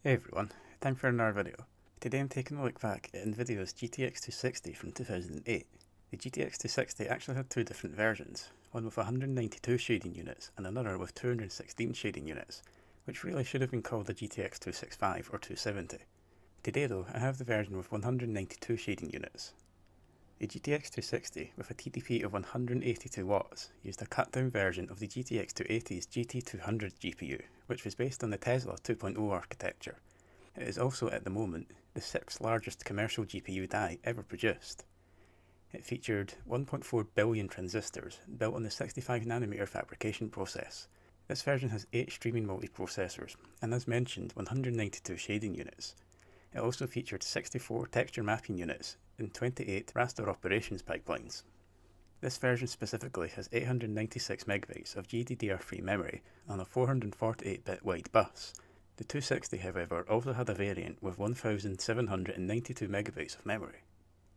Hey everyone, time for another video. Today I'm taking a look back at Nvidia's GTX 260 from 2008. The GTX 260 actually had two different versions, one with 192 shading units and another with 216 shading units, which really should have been called the GTX 265 or 270. Today though, I have the version with 192 shading units. The GTX 260 with a TDP of 182 watts used a cut-down version of the GTX 280's GT200 GPU, which was based on the Tesla 2.0 architecture. It is also at the moment the sixth largest commercial GPU die ever produced. It featured 1.4 billion transistors built on the 65nm fabrication process. This version has 8 streaming multiprocessors and, as mentioned, 192 shading units. It also featured 64 texture mapping units and 28 raster operations pipelines. This version specifically has 896 MB of GDDR3 memory on a 448-bit wide bus. The 260, however, also had a variant with 1792 MB of memory.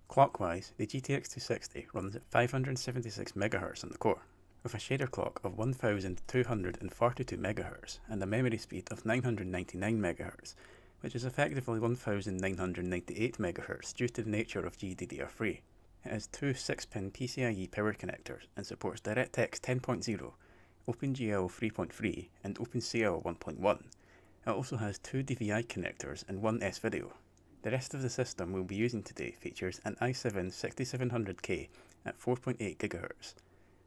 Clock-wise, the GTX 260 runs at 576 MHz on the core, with a shader clock of 1242 MHz and a memory speed of 999 MHz, which is effectively 1998 MHz due to the nature of GDDR3. It has two 6-pin PCIe power connectors and supports DirectX 10.0, OpenGL 3.3 and OpenCL 1.1. It also has two DVI connectors and one S-Video. The rest of the system we'll be using today features an i7 6700K at 4.8 GHz.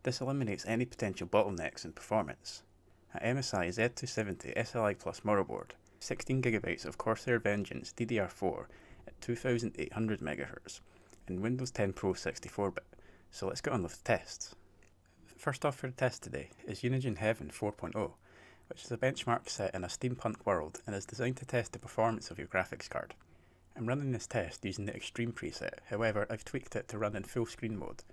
This eliminates any potential bottlenecks in performance. A MSI Z270 SLI Plus motherboard, 16GB of Corsir Vengeance DDR4 at 2800 MHz, and Windows 10 Pro 64-bit, so let's get on with the tests. First off for the test today is Unigine Heaven 4.0, which is a benchmark set in a steampunk world and is designed to test the performance of your graphics card. I'm running this test using the Extreme preset, however I've tweaked it to run in full screen mode.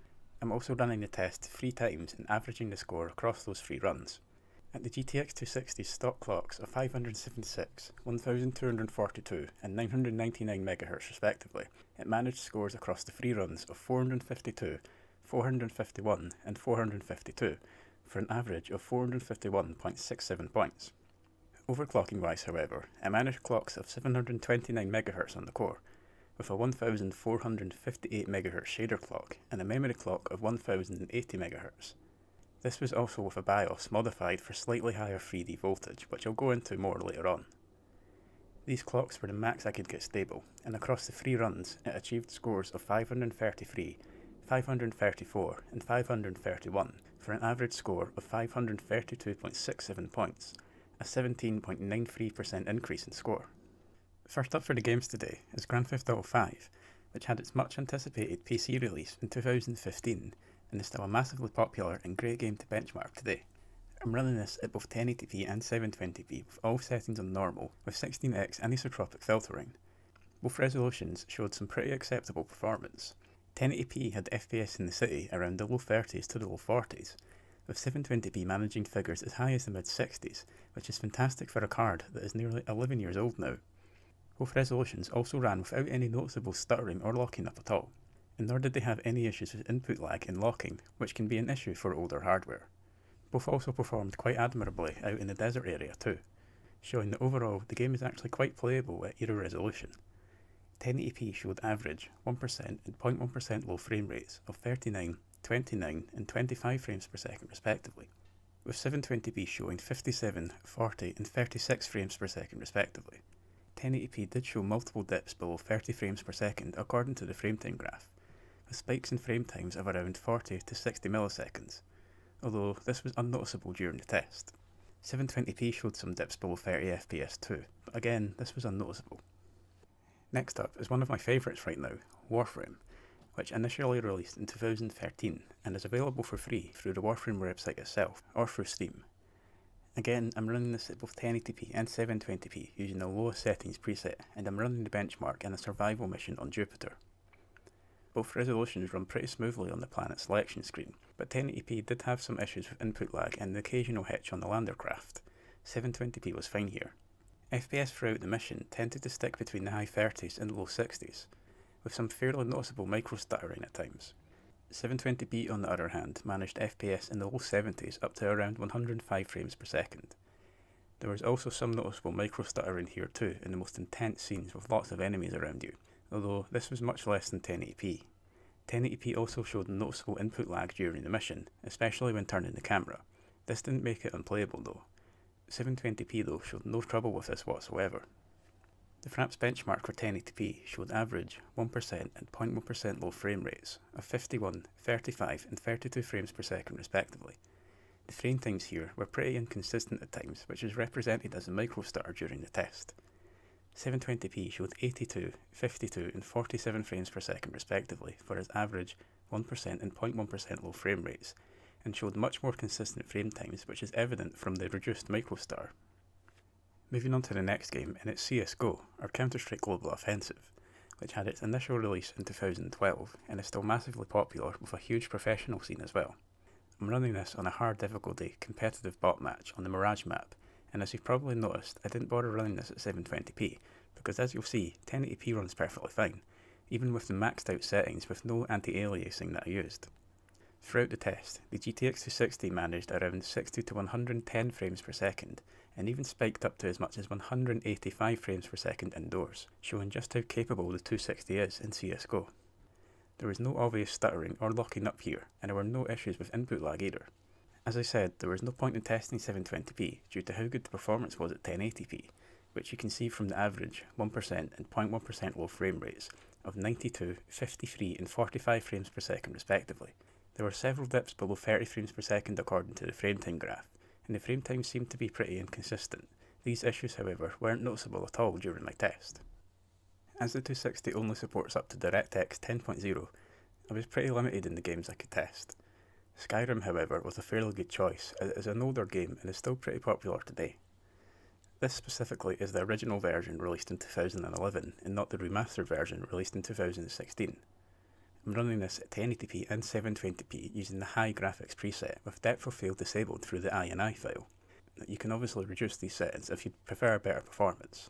I'm also running the test 3 times and averaging the score across those 3 runs. At the GTX 260's stock clocks of 576, 1242 and 999 MHz respectively, it managed scores across the 3 runs of 452, 451 and 452 for an average of 451.67 points. Overclocking wise however, it managed clocks of 729 MHz on the core, with a 1458 MHz shader clock and a memory clock of 1080 MHz. This was also with a BIOS modified for slightly higher 3D voltage, which I'll go into more later on. These clocks were the max I could get stable, and across the 3 runs it achieved scores of 533, 534 and 531 for an average score of 532.67 points, a 17.93% increase in score. First up for the games today is Grand Theft Auto 5, which had its much anticipated PC release in 2015 and is still a massively popular and great game to benchmark today. I'm running this at both 1080p and 720p with all settings on normal with 16x anisotropic filtering. Both resolutions showed some pretty acceptable performance. 1080p had FPS in the city around the low 30s to the low 40s, with 720p managing figures as high as the mid 60s, which is fantastic for a card that is nearly 11 years old now. Both resolutions also ran without any noticeable stuttering or locking up at all, and nor did they have any issues with input lag and locking, which can be an issue for older hardware. Both also performed quite admirably out in the desert area too, showing that overall the game is actually quite playable at either resolution. 1080p showed average 1% and 0.1% low frame rates of 39, 29 and 25 frames per second respectively, with 720p showing 57, 40 and 36 frames per second respectively. 1080p did show multiple dips below 30 frames per second according to the frametime graph, with spikes in frame times of around 40 to 60 milliseconds, although this was unnoticeable during the test. 720p showed some dips below 30 FPS too, but again this was unnoticeable. Next up is one of my favourites right now, Warframe, which initially released in 2013 and is available for free through the Warframe website itself or through Steam. Again, I'm running this at both 1080p and 720p using the lowest settings preset, and I'm running the benchmark in a survival mission on Jupiter. Both resolutions run pretty smoothly on the planet selection screen, but 1080p did have some issues with input lag and the occasional hitch on the lander craft. 720p was fine here. FPS throughout the mission tended to stick between the high 30s and low 60s, with some fairly noticeable micro stuttering at times. 720p on the other hand managed FPS in the low 70s up to around 105 frames per second. There was also some noticeable micro stuttering here too in the most intense scenes with lots of enemies around you, although this was much less than 1080p. 1080p also showed noticeable input lag during the mission, especially when turning the camera. This didn't make it unplayable though. 720p though showed no trouble with this whatsoever. The Fraps benchmark for 1080p showed average 1% and 0.1% low frame rates of 51, 35 and 32 frames per second respectively. The frame times here were pretty inconsistent at times, which is represented as a micro stutter during the test. 720p showed 82, 52 and 47 frames per second respectively for its average 1% and 0.1% low frame rates, and showed much more consistent frame times, which is evident from the reduced micro stutter. Moving on to the next game, and it's CSGO, or Counter-Strike Global Offensive, which had its initial release in 2012 and is still massively popular with a huge professional scene as well. I'm running this on a hard difficulty competitive bot match on the Mirage map, and as you've probably noticed, I didn't bother running this at 720p, because as you'll see, 1080p runs perfectly fine, even with the maxed out settings with no anti-aliasing that I used. Throughout the test, the GTX 260 managed around 60 to 110 frames per second, and even spiked up to as much as 185 frames per second indoors, showing just how capable the 260 is in CSGO. There was no obvious stuttering or locking up here, and there were no issues with input lag either. As I said, there was no point in testing 720p due to how good the performance was at 1080p, which you can see from the average 1% and 0.1% low frame rates of 92, 53 and 45 frames per second respectively. There were several dips below 30 frames per second according to the frame time graph, and the frame time seemed to be pretty inconsistent. These issues, however, weren't noticeable at all during my test. As the 260 only supports up to DirectX 10.0, I was pretty limited in the games I could test. Skyrim, however, was a fairly good choice, as it is an older game and is still pretty popular today. This specifically is the original version released in 2011 and not the remastered version released in 2016. I'm running this at 1080p and 720p using the high graphics preset with depth of field disabled through the INI file. You can obviously reduce these settings if you prefer a better performance.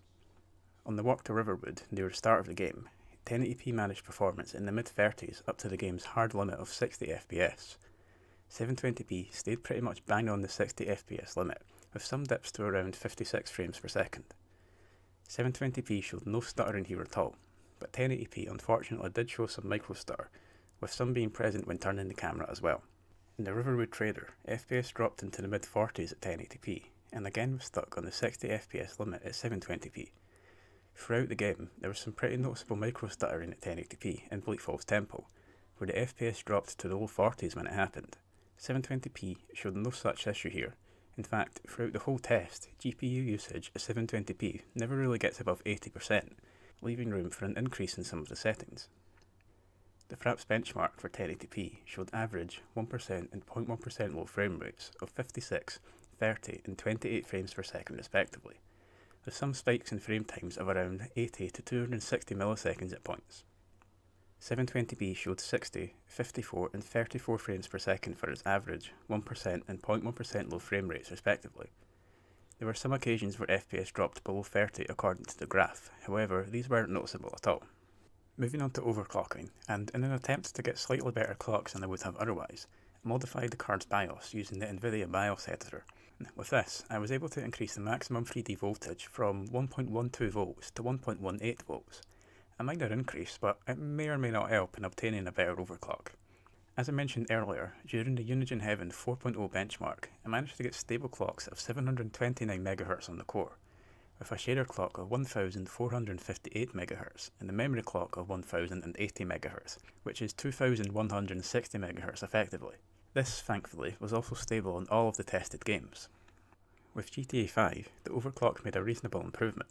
On the walk to Riverwood near the start of the game, 1080p managed performance in the mid-30s up to the game's hard limit of 60 FPS. 720p stayed pretty much bang on the 60 FPS limit, with some dips to around 56 frames per second. 720p showed no stuttering here at all, but 1080p unfortunately did show some micro stutter, with some being present when turning the camera as well. In the Riverwood Trader, FPS dropped into the mid-40s at 1080p, and again was stuck on the 60 FPS limit at 720p. Throughout the game, there was some pretty noticeable micro stuttering at 1080p in Bleak Falls Temple, where the FPS dropped to the low 40s when it happened. 720p showed no such issue here. In fact, throughout the whole test, GPU usage at 720p never really gets above 80%, leaving room for an increase in some of the settings. The Fraps benchmark for 1080p showed average 1% and 0.1% low frame rates of 56, 30 and 28 frames per second respectively, with some spikes in frame times of around 80 to 260 milliseconds at points. 720p showed 60, 54 and 34 frames per second for its average 1% and 0.1% low frame rates respectively. There were some occasions where FPS dropped below 30 according to the graph, however these weren't noticeable at all. Moving on to overclocking, and in an attempt to get slightly better clocks than I would have otherwise, I modified the card's BIOS using the NVIDIA BIOS editor. With this, I was able to increase the maximum 3D voltage from 1.12 volts to 1.18 volts. A minor increase, but it may or may not help in obtaining a better overclock. As I mentioned earlier, during the Unigine Heaven 4.0 benchmark, I managed to get stable clocks of 729 MHz on the core, with a shader clock of 1458 MHz and a memory clock of 1080 MHz, which is 2160 MHz effectively. This, thankfully, was also stable on all of the tested games. With GTA 5, the overclock made a reasonable improvement.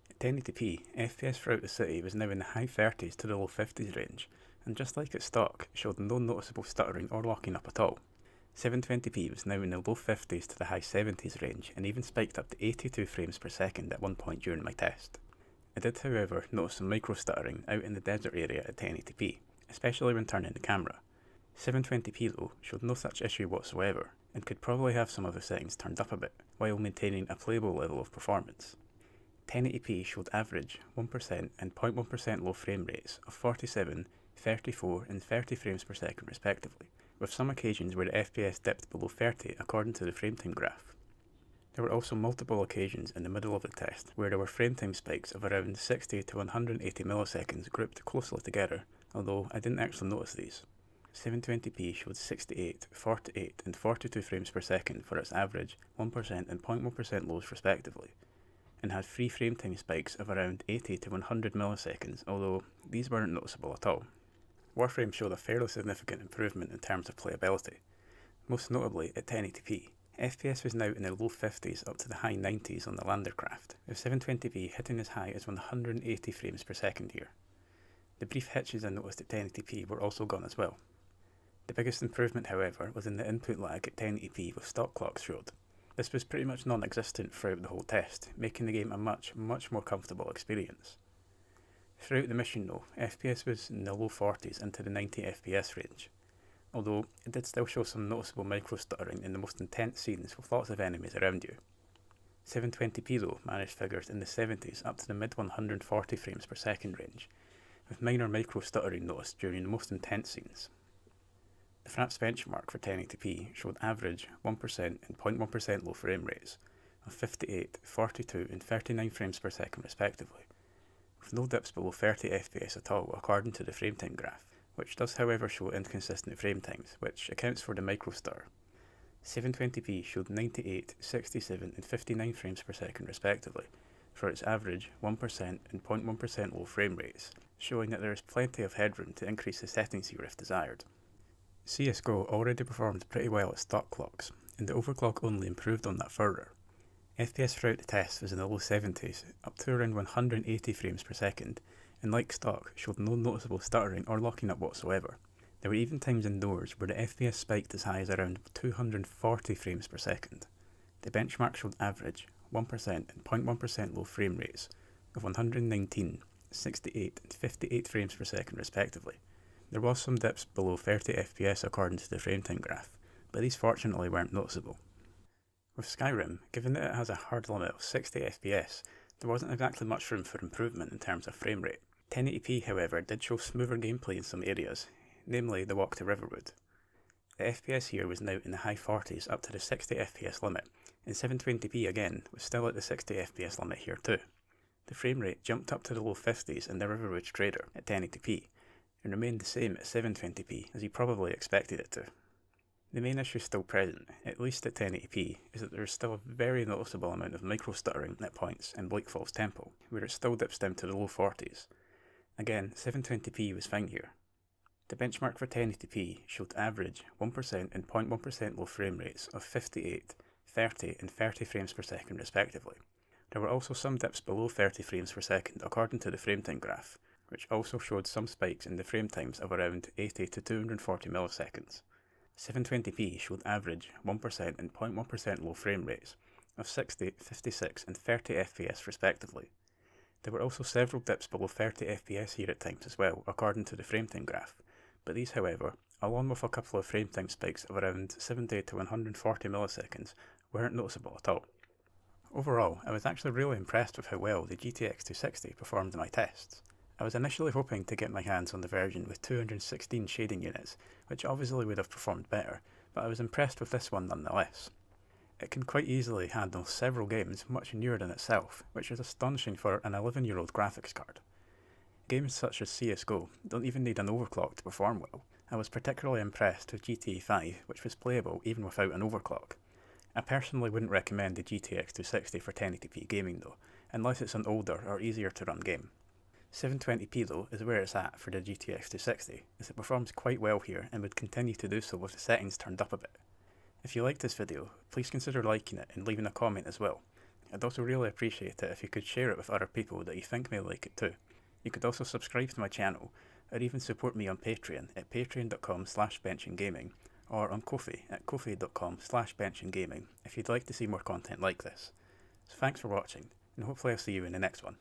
At 1080p, FPS throughout the city was now in the high 30s to the low 50s range, and just like its stock, showed no noticeable stuttering or locking up at all. 720p was now in the low 50s to the high 70s range, and even spiked up to 82 frames per second at one point during my test. I did, however, notice some micro stuttering out in the desert area at 1080p, especially when turning the camera. 720p though showed no such issue whatsoever, and could probably have some of the settings turned up a bit, while maintaining a playable level of performance. 1080p showed average 1% and 0.1% low frame rates of 47, 34 and 30 frames per second respectively, with some occasions where the FPS dipped below 30 according to the frame time graph. There were also multiple occasions in the middle of the test where there were frame time spikes of around 60 to 180 milliseconds grouped closely together, although I didn't actually notice these. 720p showed 68, 48 and 42 frames per second for its average 1% and 0.1% lows respectively, and had free frame time spikes of around 80 to 100 milliseconds, although these weren't noticeable at all. Warframe showed a fairly significant improvement in terms of playability, most notably at 1080p. FPS was now in the low 50s up to the high 90s on the Landercraft, with 720p hitting as high as 180 frames per second here. The brief hitches I noticed at 1080p were also gone as well. The biggest improvement, however, was in the input lag at 1080p with stock clocks showed. This was pretty much non-existent throughout the whole test, making the game a much more comfortable experience. Throughout the mission though, FPS was in the low 40s into the 90 FPS range, although it did still show some noticeable micro-stuttering in the most intense scenes with lots of enemies around you. 720p though managed figures in the 70s up to the mid 140 frames per second range, with minor micro-stuttering noticed during the most intense scenes. The Fraps benchmark for 1080p showed average 1% and 0.1% low frame rates of 58, 42 and 39 frames per second respectively, with no dips below 30 FPS at all according to the frame time graph, which does however show inconsistent frame times, which accounts for the micro-stutter. 720p showed 98, 67 and 59 frames per second respectively, for its average 1% and 0.1% low frame rates, showing that there is plenty of headroom to increase the settings here if desired. CSGO already performed pretty well at stock clocks, and the overclock only improved on that further. FPS throughout the test was in the low 70s, up to around 180 frames per second, and like stock, showed no noticeable stuttering or locking up whatsoever. There were even times indoors where the FPS spiked as high as around 240 frames per second. The benchmark showed average 1% and 0.1% low frame rates of 119, 68 and 58 frames per second respectively. There was some dips below 30 FPS according to the frame time graph, but these fortunately weren't noticeable. With Skyrim, given that it has a hard limit of 60 FPS, there wasn't exactly much room for improvement in terms of frame rate. 1080p however did show smoother gameplay in some areas, namely the walk to Riverwood. The FPS here was now in the high 40s up to the 60 FPS limit, and 720p again was still at the 60 FPS limit here too. The frame rate jumped up to the low 50s in the Riverwood Trader at 1080p, and remained the same at 720p as you probably expected it to. The main issue still present, at least at 1080p, is that there is still a very noticeable amount of micro-stuttering at points in Bleak Falls Temple, where it still dips down to the low 40s. Again, 720p was fine here. The benchmark for 1080p showed average 1% and 0.1% low frame rates of 58, 30 and 30 frames per second respectively. There were also some dips below 30 frames per second according to the frame time graph, which also showed some spikes in the frame times of around 80 to 240 milliseconds. 720p showed average 1% and 0.1% low frame rates of 60, 56 and 30 FPS respectively. There were also several dips below 30 FPS here at times as well, according to the frame time graph, but these however, along with a couple of frame time spikes of around 70 to 140 milliseconds, weren't noticeable at all. Overall, I was actually really impressed with how well the GTX 260 performed in my tests. I was initially hoping to get my hands on the version with 216 shading units, which obviously would have performed better, but I was impressed with this one nonetheless. It can quite easily handle several games much newer than itself, which is astonishing for an 11-year-old graphics card. Games such as CSGO don't even need an overclock to perform well. I was particularly impressed with GTA 5, which was playable even without an overclock. I personally wouldn't recommend the GTX 260 for 1080p gaming though, unless it's an older or easier to run game. 720p though is where it's at for the GTX 260, as it performs quite well here and would continue to do so with the settings turned up a bit. If you liked this video, please consider liking it and leaving a comment as well. I'd also really appreciate it if you could share it with other people that you think may like it too. You could also subscribe to my channel, or even support me on Patreon at patreon.com/benching&gaming, or on Ko-fi at ko-fi.com/benching&gaming if you'd like to see more content like this. So thanks for watching, and hopefully I'll see you in the next one.